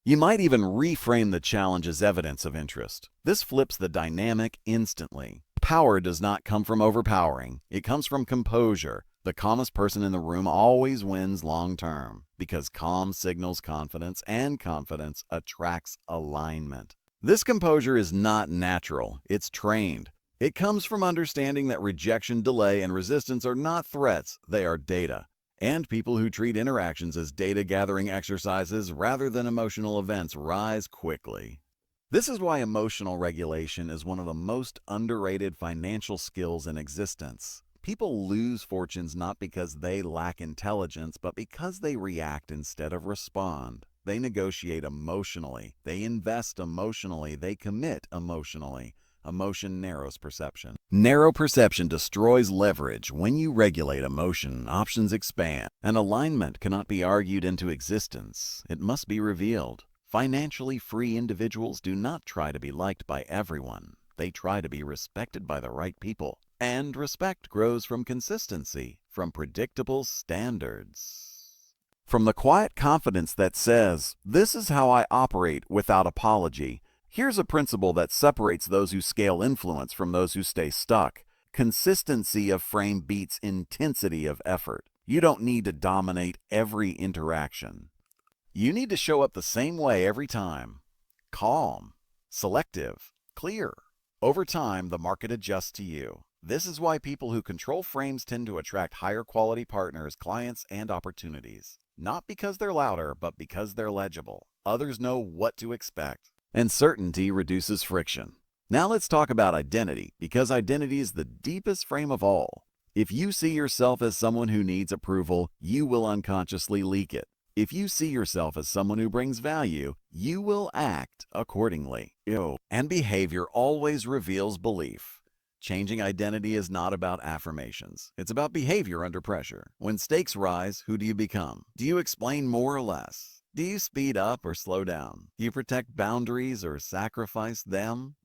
You might even reframe the challenge as evidence of interest. This flips the dynamic instantly. Power does not come from overpowering. It comes from composure. The calmest person in the room always wins long term because calm signals confidence, and confidence attracts alignment. This composure is not natural, it's trained. It comes from understanding that rejection, delay, and resistance are not threats, they are data. And people who treat interactions as data-gathering exercises rather than emotional events rise quickly. This is why emotional regulation is one of the most underrated financial skills in existence. People lose fortunes not because they lack intelligence, but because they react instead of respond. They negotiate emotionally, they invest emotionally, they commit emotionally. Emotion narrows perception. Narrow perception destroys leverage. When you regulate emotion, options expand. And alignment cannot be argued into existence. It must be revealed. Financially free individuals do not try to be liked by everyone. They try to be respected by the right people. And respect grows from consistency, from predictable standards. From the quiet confidence that says, "This is how I operate without apology." Here's a principle that separates those who scale influence from those who stay stuck. Consistency of frame beats intensity of effort. You don't need to dominate every interaction. You need to show up the same way every time. Calm, selective, clear. Over time, the market adjusts to you. This is why people who control frames tend to attract higher quality partners, clients, and opportunities. Not because they're louder, but because they're legible. Others know what to expect. And certainty reduces friction. Now let's talk about identity, because identity is the deepest frame of all. If you see yourself as someone who needs approval, you will unconsciously leak it. If you see yourself as someone who brings value, you will act accordingly. And behavior always reveals belief. Changing identity is not about affirmations. It's about behavior under pressure. When stakes rise, who do you become? Do you explain more or less? Do you speed up or slow down? Do you protect boundaries or sacrifice them?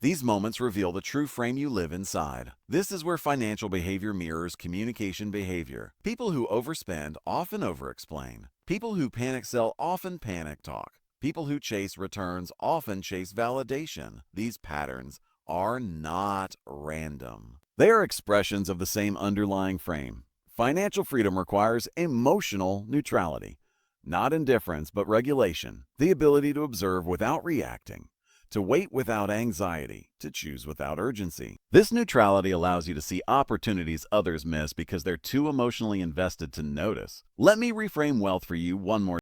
These moments reveal the true frame you live inside. This is where financial behavior mirrors communication behavior. People who overspend often overexplain. People who panic sell often panic talk. People who chase returns often chase validation. These patterns are not random. They are expressions of the same underlying frame. Financial freedom requires emotional neutrality. Not indifference, but regulation. The ability to observe without reacting, to wait without anxiety, to choose without urgency. This neutrality allows you to see opportunities others miss because they're too emotionally invested to notice. Let me reframe wealth for you one more